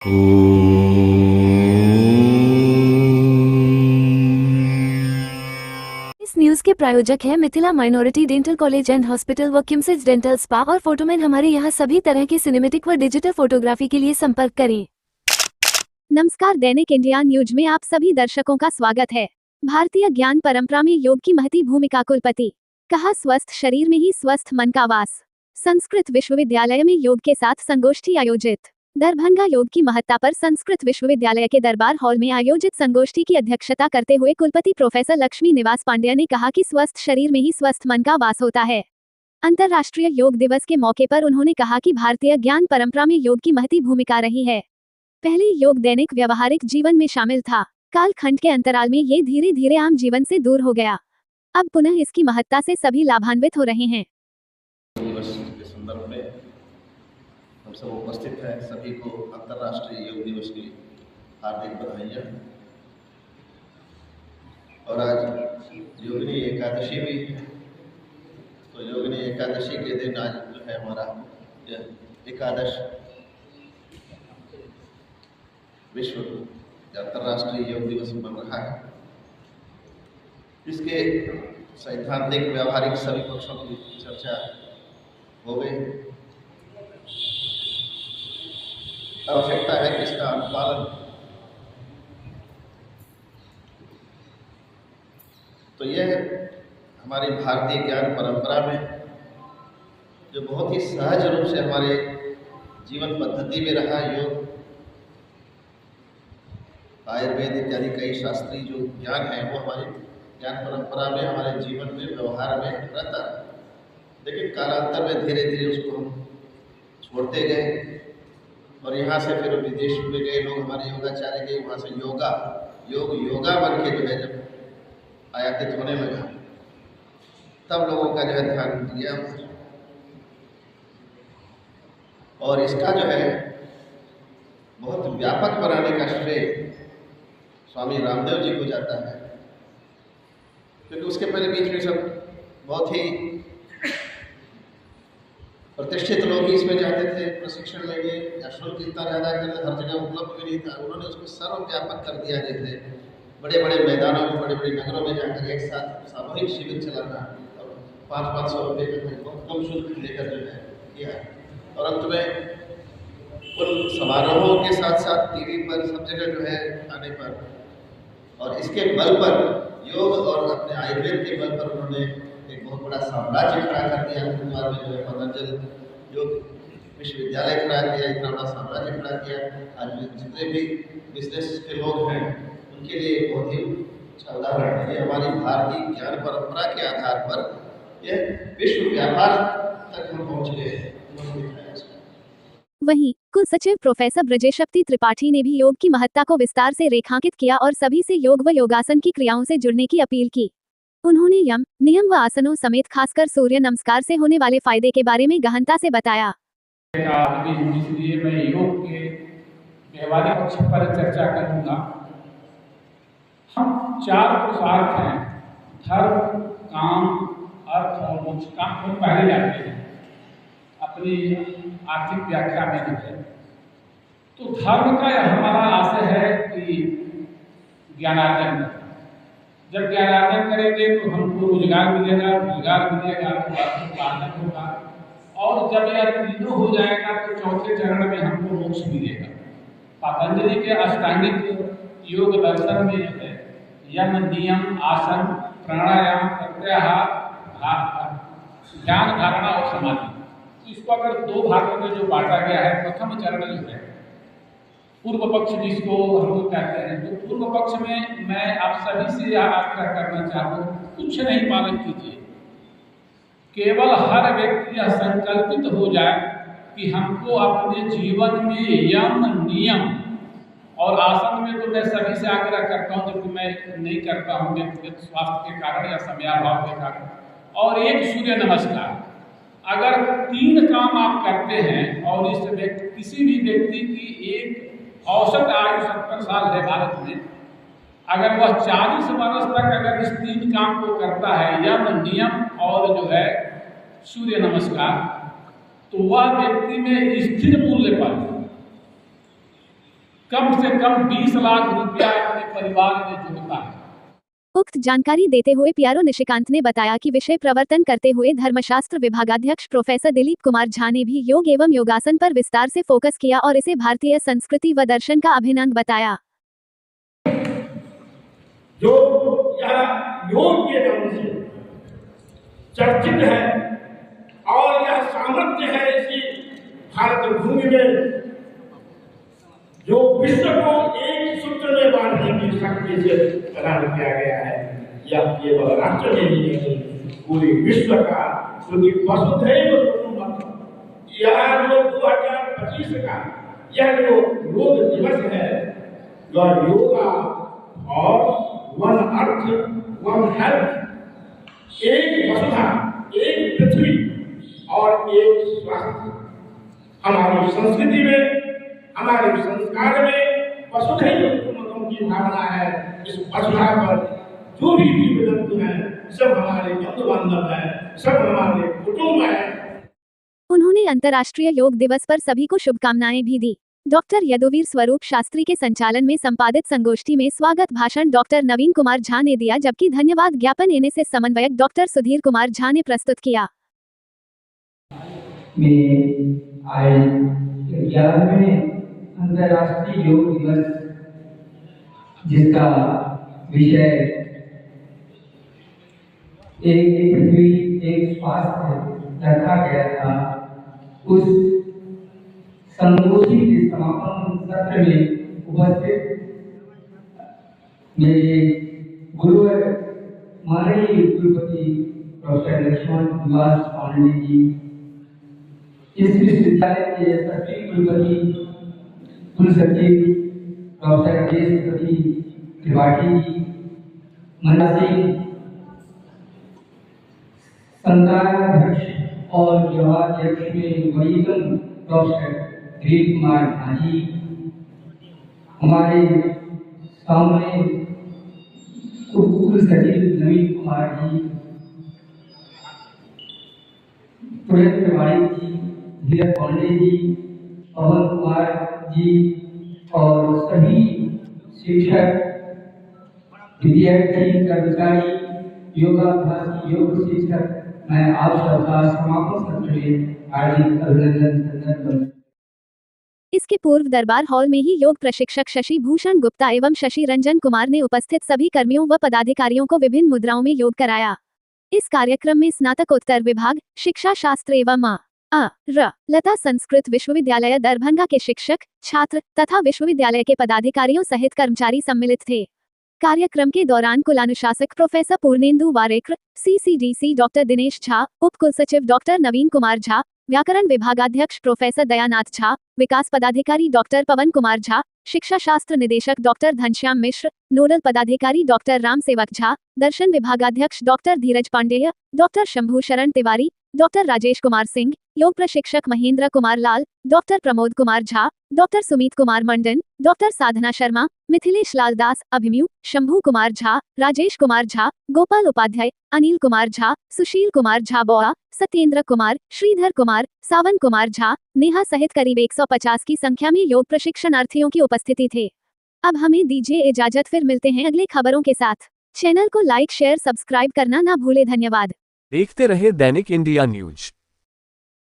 इस न्यूज के प्रायोजक है Mithila minority dental college and hospital व किम्सेज डेंटल स्पा और फोटोमैन। हमारे यहाँ सभी तरह की सिनेमेटिक व डिजिटल फोटोग्राफी के लिए संपर्क करें। नमस्कार, दैनिक इंडिया न्यूज में आप सभी दर्शकों का स्वागत है। भारतीय ज्ञान परंपरा में योग की महती भूमिका। कुलपति कहा, स्वस्थ शरीर में ही स्वस्थ मन का वास। संस्कृत विश्वविद्यालय में योग के साथ संगोष्ठी आयोजित। दरभंगा योग की महत्ता पर संस्कृत विश्वविद्यालय के दरबार हॉल में आयोजित संगोष्ठी की अध्यक्षता करते हुए कुलपति प्रोफेसर लक्ष्मी निवास पांडेय ने कहा कि स्वस्थ शरीर में ही स्वस्थ मन का वास होता है। अंतर्राष्ट्रीय योग दिवस के मौके पर उन्होंने कहा कि भारतीय ज्ञान परंपरा में योग की महती भूमिका रही है। पहले योग दैनिक व्यवहारिक जीवन में शामिल था। कालखंड के अंतराल में ये धीरे धीरे आम जीवन से दूर हो गया। अब पुनः इसकी महत्ता से सभी लाभान्वित हो रहे हैं। दिवस के संदर्भ में हम सब उपस्थित हैं, सभी को अंतर्राष्ट्रीय योग दिवस की हार्दिक बधाइयाँ। और आज योगिनी एकादशी भी है, तो योगिनी एकादशी के दिन आज जो है हमारा यह एकादश विश्व अंतर्राष्ट्रीय योग दिवस बन रहा है। इसके सैद्धांतिक व्यवहारिक सभी पक्षों की चर्चा हो गई। आवश्यकता है कि इसका अनुपालन तो यह हमारी भारतीय ज्ञान परंपरा में जो बहुत ही सहज रूप से हमारे जीवन पद्धति में रहा योग, आयुर्वेद इत्यादि कई शास्त्रीय जो ज्ञान है वो हमारी ज्ञान परंपरा में हमारे जीवन में व्यवहार में रहता है। लेकिन कालांतर में धीरे धीरे उसको हम छोड़ते गए और यहाँ से फिर विदेश में गए लोग, हमारे योगाचार्य गए, वहाँ से योगा बन के जो है जब आयातित होने लगा तब लोगों का जो है ध्यान दिया और इसका जो है बहुत व्यापक बनाने का श्रेय स्वामी रामदेव जी को जाता है, क्योंकि उसके पहले बीच में सब बहुत ही प्रतिष्ठित लोग ही इसमें जाते थे प्रशिक्षण लेंगे या शुल्क इतना ज़्यादा करते हर जगह उपलब्ध भी नहीं था। उन्होंने उसको सर्वव्यापक कर दिया, जैसे बड़े बड़े मैदानों में बड़े बड़े नगरों में जाकर एक साथ सामूहिक शिविर चलाना और 500-500 रुपये का बहुत कम शुल्क लेकर जो है किया। और अंत में उन समारोहों के साथ साथ टीवी पर सब जगह जो है आने पर और इसके बल पर योग और अपने आयुर्वेद के बल पर उन्होंने एक बहुत बड़ा साम्राज्य खड़ा कर दिया। हरिद्वार में जो है पतंजलि योग विश्वविद्यालय खड़ा किया, इतना बड़ा साम्राज्य खड़ा किया। आज जितने भी बिजनेस के लोग हैं उनके लिए बहुत ही अच्छा उदाहरण है। ये हमारी भारतीय ज्ञान परंपरा के आधार पर यह विश्व व्यापार तक हम पहुँच गए हैं। वहीं कुल सचिव प्रोफेसर ब्रजेशक्ति त्रिपाठी ने भी योग की महत्ता को विस्तार से रेखांकित किया और सभी से योग व योगासन की क्रियाओं से जुड़ने की अपील की। उन्होंने यम, नियम व आसनों समेत खासकर सूर्य नमस्कार से होने वाले फायदे के बारे में गहनता से बताया। इसलिए मैं योग के व्यवहारिक पक्ष पर चर्चा करूंगा। हम 4 पुरुषार्थ हैं, धर्म, काम, अर्थ और मोक्ष। काम को पहले जाते हैं अपनी आर्थिक व्याख्या में जो है। तो धर्म का हमारा आशय है कि ज्ञानार्जन। जब ज्ञानार्जन करेंगे तो हमको रोजगार मिलेगा, तो आनंद होगा और जब यह तीनों हो जाएगा तो चौथे चरण में हमको मोक्ष मिलेगा। पतंजलि के अष्टांगिक योग दर्शन में जो है यम, नियम, आसन, प्राणायाम, प्रत्याहार, ध्यान, धारणा और समाधि, इसको अगर 2 भागों में जो बांटा गया है, प्रथम चरण जो है पूर्व पक्ष जिसको हम लोग कहते हैं, तो पूर्व पक्ष में मैं आप सभी से यह आग्रह करना चाहूँ, कुछ नहीं पालन कीजिए। केवल हर व्यक्ति यह संकल्पित हो जाए कि हमको अपने जीवन में यम, नियम और आसन में तो मैं सभी से आग्रह करता हूँ, जबकि मैं नहीं करता हूँ व्यक्तिगत स्वास्थ्य के कारण या समयाभाव के कारण, और एक सूर्य नमस्कार। अगर 3 काम आप करते हैं और इस किसी भी व्यक्ति की एक औसत आयु 70 साल है भारत में, अगर वह 40 वर्ष तक अगर इस 3 काम को करता है, यम, नियम और जो है सूर्य नमस्कार, तो वह व्यक्ति में स्थिर मूल्य पर कम से कम 20 लाख रुपया अपने परिवार में जुटता है। उक्त जानकारी देते हुए पीआरओ निशिकांत ने बताया कि विषय प्रवर्तन करते हुए धर्मशास्त्र विभागाध्यक्ष प्रोफेसर दिलीप कुमार झा ने भी योग एवं योगासन पर विस्तार से फोकस किया और इसे भारतीय संस्कृति व दर्शन का अभिन्न अंग बताया। जो यह योग के नाम से चर्चित है और यह सामर्थ्य है इसी भारत भूमि में, जो विश्व को एक सूत्र में बांधने की शक्ति से प्रदान किया गया है, यह केवल राष्ट्र में ही नहीं पूरे विश्व का, क्योंकि वसुधैव कुटुंबकम, यह जो 2025 का यह जो योग दिवस है, यह योगा और वन अर्थ वन हेल्थ, एक वसुधा, एक पृथ्वी और एक स्वास्थ्य, हमारी संस्कृति में, हमारे संस्कार में वसुधैव कुटुंबकम की भावना है। इस वसुधा पर जो भी जीव जंतु हैं, सब हमारे बंधु बांधव हैं, सब हमारे कुटुंब हैं। उन्होंने अंतर्राष्ट्रीय योग दिवस पर सभी को शुभकामनाएं भी दी। डॉक्टर यदुवीर स्वरूप शास्त्री के संचालन में संपादित संगोष्ठी में स्वागत भाषण डॉक्टर नवीन कुमार झा ने दिया, जबकि धन्यवाद ज्ञापन एनएसएस समन्वयक डॉक्टर सुधीर कुमार झा ने प्रस्तुत किया। अंतर्राष्ट्रीय योग दिवस, जिसका विषय एक पृथ्वी एक स्वास्थ्य रखा गया था, उस संगोष्ठी के समापन सत्र में उपस्थित मेरे गुरुवर माननीय कुलपति प्रोफेसर लक्ष्मण निवास पांडे जी, इस विश्वविद्यालय के यशस्वी कुलपति कुलसचिव प्रोफेसर देशपति त्रिपाठी जी, मना सिंह संकायाध्यक्ष और युवाध्यक्ष में वरीयतम प्रोफेसर दिलीप कुमार झा जी, हमारे सामने कुलसचिव नवीन कुमार जी, पुरेंद्र तिवारी जी, धीरज पांडे जी, पवन कुमार जी और सभी शिक्षक, विद्यार्थी, कर्मचारी, योगाभ्यासी, योग शिक्षक, मैं आप सबका समापन सत्र में हार्दिक अभिनंदन। इसके पूर्व दरबार हॉल में ही योग प्रशिक्षक शशि भूषण गुप्ता एवं शशि रंजन कुमार ने उपस्थित सभी कर्मियों व पदाधिकारियों को विभिन्न मुद्राओं में योग कराया। इस कार्यक्रम में स्नातकोत्तर विभाग, शिक्षा शास्त्र एवं लता संस्कृत विश्वविद्यालय दरभंगा के शिक्षक, छात्र तथा विश्वविद्यालय के पदाधिकारियों सहित कर्मचारी सम्मिलित थे। कार्यक्रम के दौरान कुलानुशासक professor Purnendu Warekar, CCDC doctor Dinesh Jha, उप कुलसचिव डॉक्टर नवीन कुमार झा, व्याकरण विभागाध्यक्ष प्रोफेसर दयानाथ झा, विकास पदाधिकारी डॉक्टर पवन कुमार झा, शिक्षा शास्त्र निदेशक डॉक्टर घनश्याम मिश्र, नोडल पदाधिकारी डॉक्टर राम सेवक झा, दर्शन विभागाध्यक्ष डॉक्टर धीरज पांडेय, डॉक्टर शंभू शरण तिवारी, डॉक्टर राजेश कुमार सिंह, योग प्रशिक्षक महेंद्र कुमार लाल, डॉक्टर प्रमोद कुमार झा, डॉक्टर सुमित कुमार मंडन, डॉक्टर साधना शर्मा, मिथिलेश लाल दास, अभिमन्यु, शंभू कुमार झा, राजेश कुमार झा, गोपाल उपाध्याय, अनिल कुमार झा, सुशील कुमार झा बोआ, सत्येंद्र कुमार, श्रीधर कुमार, सावन कुमार झा, नेहा सहित करीब 150 की संख्या में योग प्रशिक्षणार्थियों की उपस्थिति थे। अब हमें दीजिए इजाजत, फिर मिलते हैं अगले खबरों के साथ। चैनल को लाइक शेयर सब्सक्राइब करना ना भूले। धन्यवाद। देखते रहे दैनिक इंडिया न्यूज।